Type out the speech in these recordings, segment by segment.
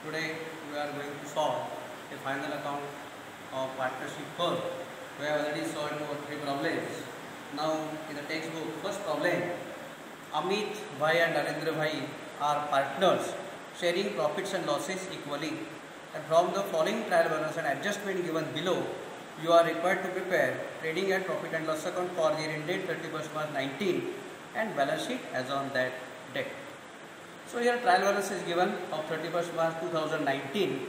Today we are going to solve a final account of partnership firm. We have already solved 2 or 3 problems. Now in the textbook, first problem, Amit Bhai and Narendra Bhai are partners sharing profits and losses equally. And from the following trial balance and adjustment given below, you are required to prepare trading and profit and loss account for the year ended 31st March 19 and balance sheet as on that date. So here trial balance is given of 31st March 2019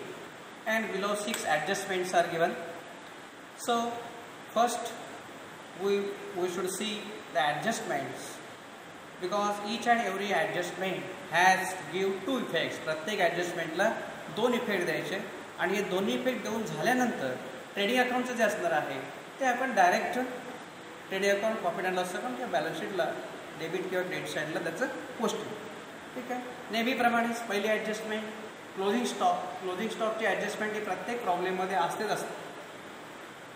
and below 6 adjustments are given. So first we should see the adjustments, because each and every adjustment has give 2 effects. प्रत्येक adjustmentला 2 effect द्यायचे आणि हे दोन्ही effect देऊन झाल्यानंतर trading अकाउंटचं जे असणार आहे ते आपण direct trading account, profit and loss account किंवा बॅलन्स शीटला डेबिट किंवा क्रेडिट साईडला त्याचं पोस्टिंग. ठीक आहे. नेहमीप्रमाणेच पहिली ॲडजस्टमेंट क्लोजिंग स्टॉक. क्लोजिंग स्टॉकची ॲडजस्टमेंट ही प्रत्येक प्रॉब्लेममध्ये असतेच असते.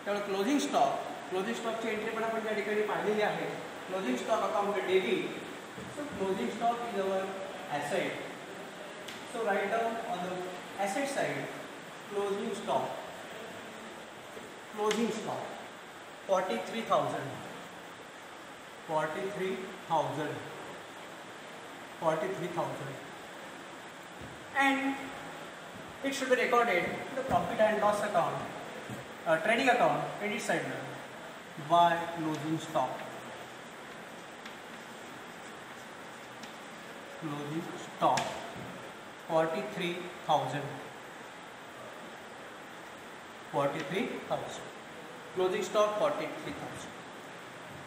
त्यामुळे क्लोजिंग स्टॉकची एंट्री पण आपण त्या ठिकाणी पाहिलेली आहे. Closing stock account debit. So closing stock is our asset. So write down on the asset side closing stock 43,000 and it should be recorded the profit and loss account, trading account, credit side by closing stock. Closing stock 43,000. Closing stock 43,000.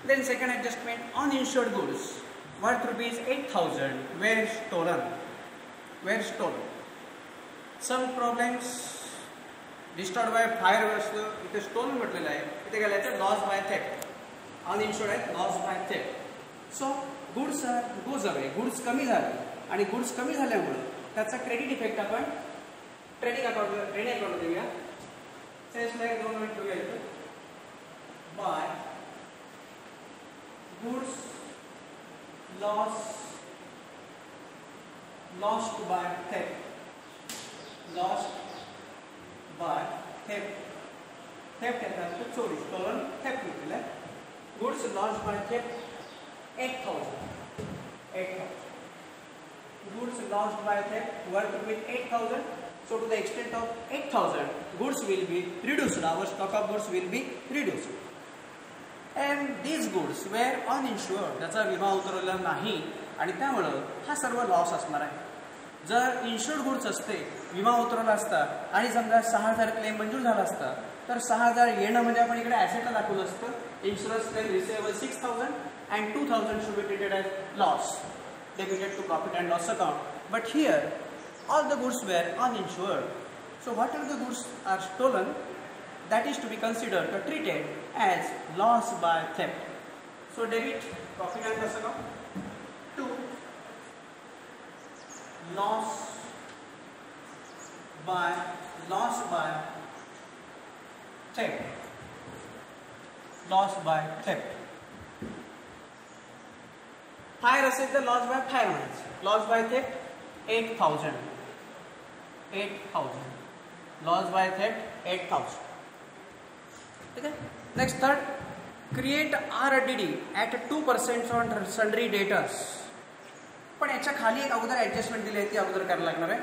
Then second adjustment, uninsured goods worth rupees 8,000 were stolen. Some problems destroyed by fire असलं, इथे stolen म्हटलेलं आहे, इथे काय लिहायचं loss by theft. uninsured आहे loss by theft. So goods goes away. goods कमी झाले आणि goods कमी झाल्यामुळे त्याचा क्रेडिट इफेक्ट आपण ट्रेडिंग अकाउंट देऊया. सेल्सला 2 मिनिट ठेवूया इथे. By goods lost by theft. theft येतात चोरी, stolen, theft म्हटलेलं आहे. goods lost by theft 8,000. goods lost by theft worth with 8,000. So to the extent of 8,000, goods will be reduced. Our stock of goods will be reduced. And these goods were uninsured. त्याचा विमा उतरवलेला नाही आणि त्यामुळं हा सर्व loss असणार आहे. जर इन्शुर्ड गुड्स असते, विमा उतरवला असता आणि समजा 6,000 क्लेम मंजूर झाला असता तर 6,000 येणं म्हणजे आपण इकडे ॲसेटला दाखवलं असतं. Insurance claim receivable 6,000 and 2,000 should be treated as loss debited to profit and loss account. But here all the goods were uninsured. So whatever the goods are stolen, that is to be considered or treated as loss by theft. So debit profit and loss account to loss by theft. Fire असेल तर loss by fire म्हणायचं. loss by theft 8,000. loss by theft 8,000. Okay. Next third, create RDD at 2% on sundry debtors. पण याच्या खाली एक अगोदर adjustment दिली आहे, ती अगोदर करायला लागणार आहे.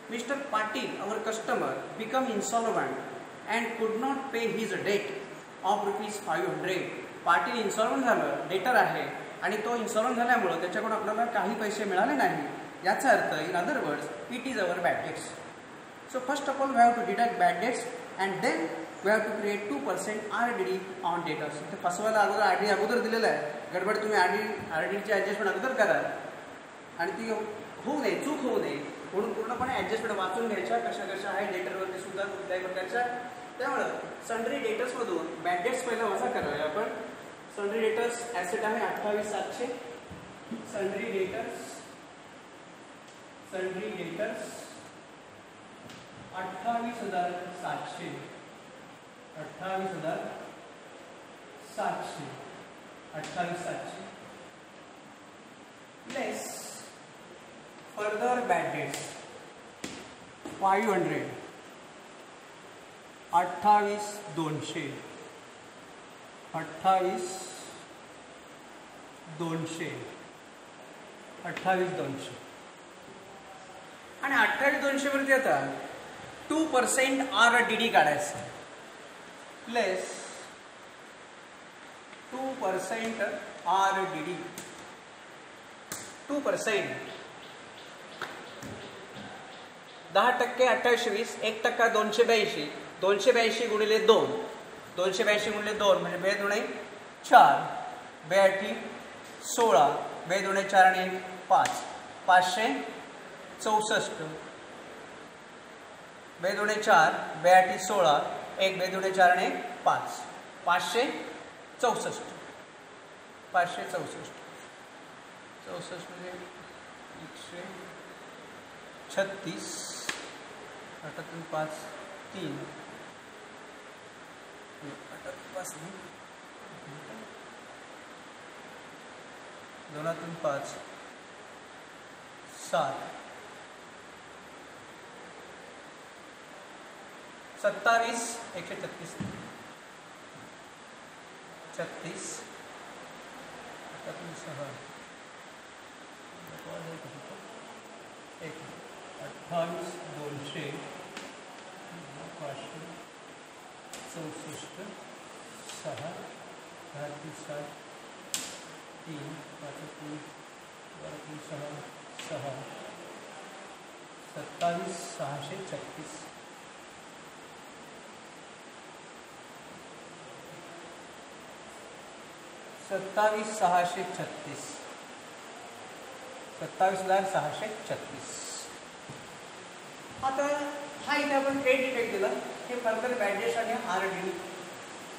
Mister Patil our customer become insolvent and could not pay his debt of ₹500. Patil insolvent झालं, डेटर आहे आणि तो इन्सॉल्वंट झाल्यामुळं त्याच्याकडून आपल्याला काही पैसे मिळाले नाही. याचा अर्थ in other words it is our bad debts. So first of all we have to deduct bad debts and then we have to create 2% RDD on debtors. ते फसवायला अगोदर RDD अगोदर दिलेलं आहे. गडबड तुम्ही RDDची ॲडजस्टमेंट अगोदर करा आणि ती होऊ नये, चूक होऊ नये म्हणून पूर्णपणे ॲडजस्टमेंट वाचून घ्यायच्या, कशा आहे डेटरवरती सुद्धा कुठल्याही प्रकारच्या. त्यामुळं सन्ड्री डेटर्समधून बॅड डेट्स पहिला वजा करावे आपण. सन्ड्री डेटर्स ॲसेट आहे 28,700. Sundry debtors 28,700. 28,700 less further bad debts. 500, 28,200, 28,200, 28,200 आणि 28,200 वरती आता 2% RDD काढायचं. प्लस 2% RDD, 2%, 10% 2820, 1% 282, 282 गुणिले 2, 282 गुणिले 2 म्हणजे 2 दुणे 4, 2 8 16, 2 दुणे 4 आणि 5, 564, 2 दुणे 4, 2 8 16, 1 2 दुणे 4 आणि 5, 564, 564, 64 म्हणजे 136, 8 5 3, 8 5 2 5 7, 27, 136, 36, 6, 28,200, 564, 6, 7, 3, 5, 3, 6, 6, 27, 636, 27,636, 27,636. आता हा इथे आपण क्रेडिट इफेक्ट दिला, हे फर्दर बॅडेज आणि RDD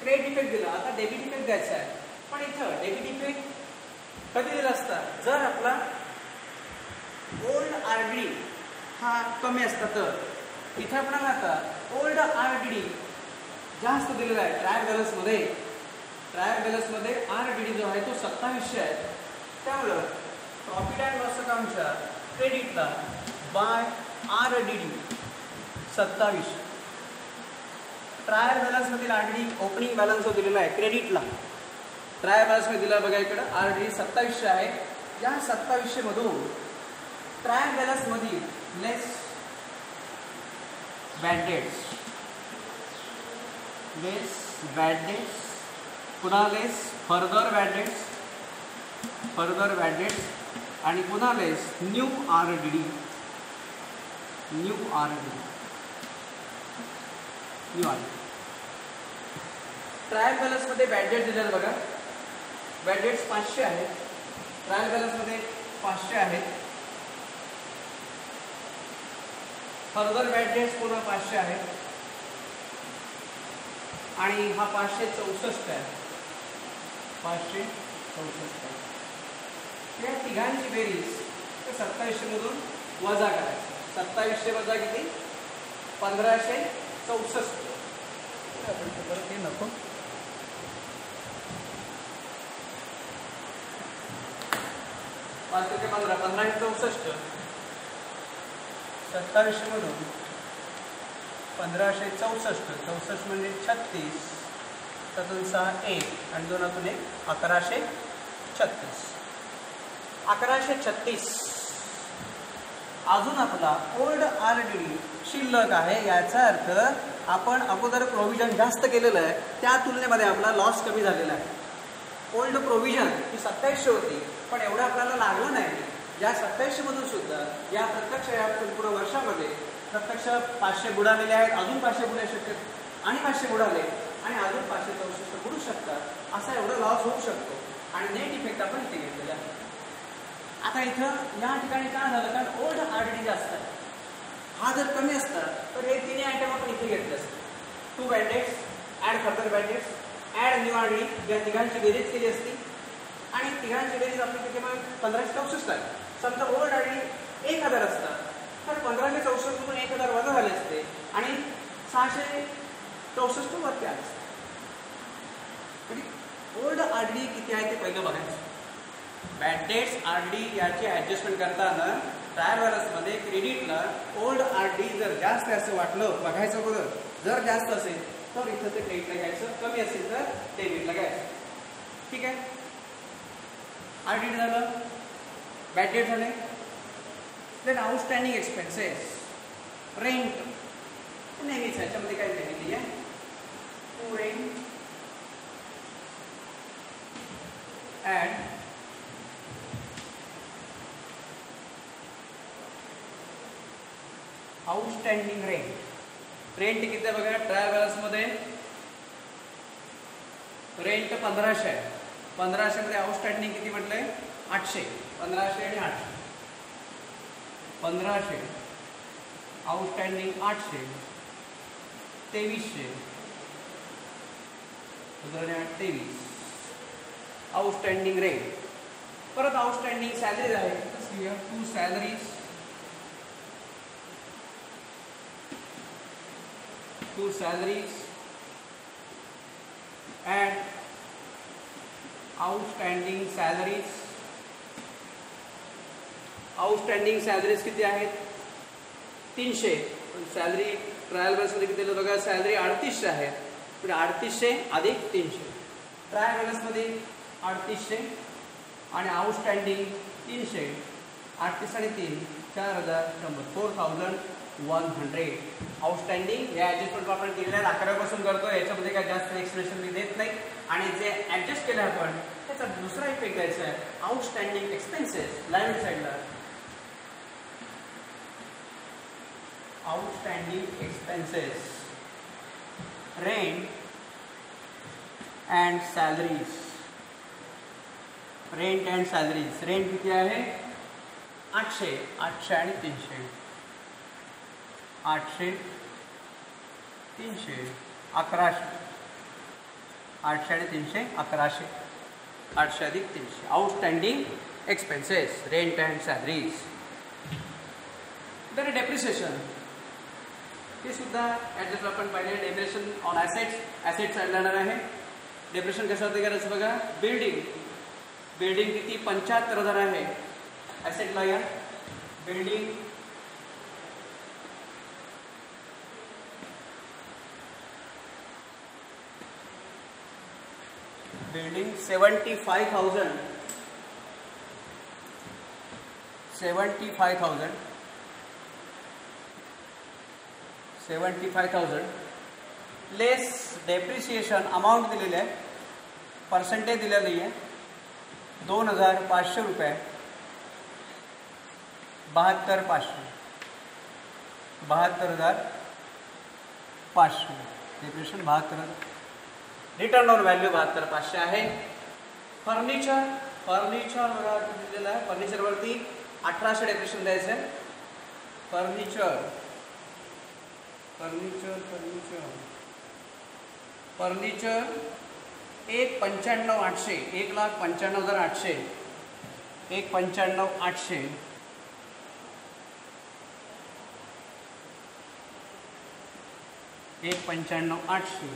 क्रेडिट इफेक्ट दिला. आता डेबिट इफेक्ट द्यायचा आहे, पण इथं डेबिट इफेक्ट कधी दिला असता जर आपला ओल्ड RDD हा कमी असता तर. इथे आपण आता ओल्ड RDD जास्त दिलेला आहे. ट्रायल बॅलन्समध्ये RDD जो आहे तो 2700 आहे. त्यामुळं प्रॉफिट अँड लॉस अकाउंटच्या क्रेडिटला बाय RDD 2700. ट्रायल बॅलन्समधील RDD ओपनिंग बॅलन्स जो दिलेला आहे क्रेडिटला, ट्रायल बॅलन्समध्ये दिला बघा इकडं RDD 2700 आहे. या 2700 मधून ट्रायल बॅलन्समधील लेस बॅड डेट्स, पुन्हा लेस फर्दर बॅड डेट्स आणि पुन्हा लेस न्यू RDD. ट्रायल बॅलन्समध्ये बॅड डेट दिलेलं बघा. बॅड डेट्स 500 आहेत. ट्रायल बॅलन्समध्ये 500 आहेत. फर्दर बॅड डेट्स पुन्हा 500 आहेत आणि हा 564 आहे. 564 या तिघांची बेरीज 2700 मधून वजा करायची. 2700 वजा किती? 1564. आपण परत हे नको. 5 ते 15, 1564. 2700 मधून 1564, 64 म्हणजे 36, त्यातून 6 1 आणि 2 1 1136. 1136 अजून आपला ओल्ड RDD शिल्लक आहे. याचा अर्थ आपण अगोदर प्रोव्हिजन जास्त केलेलं आहे, त्या तुलनेमध्ये आपला लॉस कमी झालेला आहे. ओल्ड प्रोव्हिजन ही 2700 होती, पण एवढं आपल्याला लागलं नाही. या 2700 मधून सुद्धा या प्रत्यक्ष या संपूर्ण वर्षामध्ये प्रत्यक्ष 500 बुडालेले आहेत, अजून 500 बुडू शकतात आणि 500 बुडाले आणि अजून 564 बुडू शकतात. असा एवढा लॉस होऊ शकतो आणि नेट इफेक्ट आपण इथे घेतलेला आहे. आता इथं या ठिकाणी काय झालं, कारण ओल्ड RDD जास्त आहे. हा जर कमी असता तर हे तिन्ही आयटम आपण इथे घेतले असते. 2 bad debts, add further bad debts, add new RDD या तिघांची बेरीज केली असती आणि तिघांची बेरीज आपली किती मग 1564 आहे. समजा ओल्ड RDD 1000 असतात तर 1564 मधून 1000 वजा झाले असते आणि 664 वरती आले असते. ओल्ड RDD किती आहे ते पहिलं बघायचं. बॅड डेट्स RDD याची ॲडजस्टमेंट करताना ट्रायल बॅलन्समध्ये क्रेडिटला ओल्ड RD जर जास्त असं वाटलं बघायचं अगोदर, जर जास्त असेल तर इथं ते क्रेडिटला घ्यायचं, कमी असेल तर डेबिटला घ्यायचं. ठीक आहे. RD झालं, बॅड डेट झाले. देन आउटस्टँडिंग एक्सपेन्सेस, रेंट नेहमीच ह्याच्यामध्ये काही नाही आहे. To rent and outstanding rent. Rent किती आहे बघा ट्रायल बॅलन्स मध्ये. रेंट 1500 आहे. 1500 मध्ये आउटस्टँडिंग किती म्हटलंय 800. 1500 आणि 800. 1500 आउटस्टँडिंग 800 2300 23 आउटस्टँडिंग रेंट. परत आउटस्टँडिंग सॅलरीज आहे. To salaries, to salaries and outstanding salaries. Outstanding salaries किती आहेत 300. सॅलरी ट्रायल बॅलन्समध्ये किती बघा, सॅलरी 3800 आहे. 3800 अधिक 300. ट्रायल बॅलन्समध्ये 3800 आणि आउटस्टँडिंग 300. 38 आणि 3 4100. 4100 आउटस्टँडिंग. या ॲडजस्टमेंट आपण केलेल्या 11पासून करतो. याच्यामध्ये काय जास्त एक्सप्रेशन मी देत नाही. आणि जे ॲडजस्ट केलं आपण त्याचा दुसरा इफेक्ट द्यायचा आहे आउटस्टँडिंग एक्सपेन्सेस. लाईन साईडला outstanding expenses, rent and salaries. Rent and salaries. Rent किती आहे 800. 800 आणि 300. 800 300 1100. 800 आणि 300 1100. 800 अधिक 300 outstanding expenses, rent and salaries. तर डेप्रिसिएशन हे सुद्धा ॲडजस्ट आपण पाहिले. Depreciation on assets. ॲसेट साईडला येणार आहे. डेप्रिसिएशन कशावरती करायचं बघा. बिल्डिंग. बिल्डिंग किती 75,000 आहे ॲसेटला. या बिल्डिंग बिल्डिंग 75,000. 75,000. 75,000 लेस डेप्रिसिएशन. अमाऊंट दिलेली आहे, पर्सेंटेज दिलेलं नाही आहे. 2,500 रुपये. 72,500. 72,500 डेप्रिसिएशन 72,000. रिटर्न ऑन व्हॅल्यू 72,500 आहे. फर्निचर. फर्निचर बघा दिलेलं आहे. फर्निचरवरती 1800 डेप्रिसिएशन द्यायचं आहे. Furniture furniture furniture furniture 1,95,800. 1,95,800. 1,95,800. 1,95,800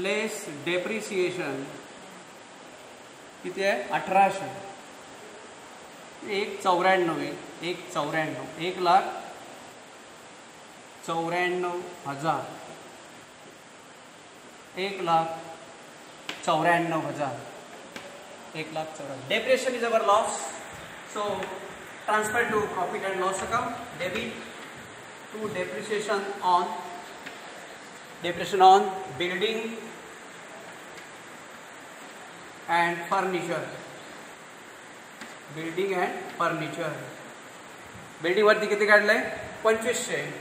लेस डेप्रिसिएशन किती आहे 1800. 1,94,000 आहे. 1,94,000. 1,94,000. 1,94,000. 1,94,000. Depreciation is our loss. So transfer to profit and loss account. Debit to depreciation on building and furniture. Building and furniture. Building वरती किती काढलंय 2,500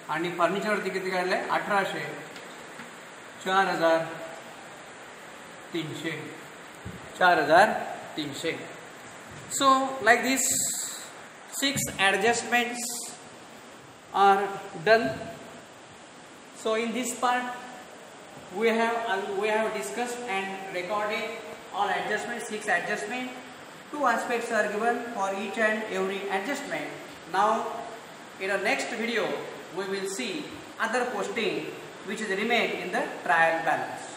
आणि फर्निचर वरती किती काढलंय 1,800. 4,300. 4,300. So like this 6 adjustments are done. So in this part we have discussed and recorded all adjustments, 6 adjustments. 2 aspects are given for each and every adjustment. Now in the next video we will see other posting which is remain in the trial balance.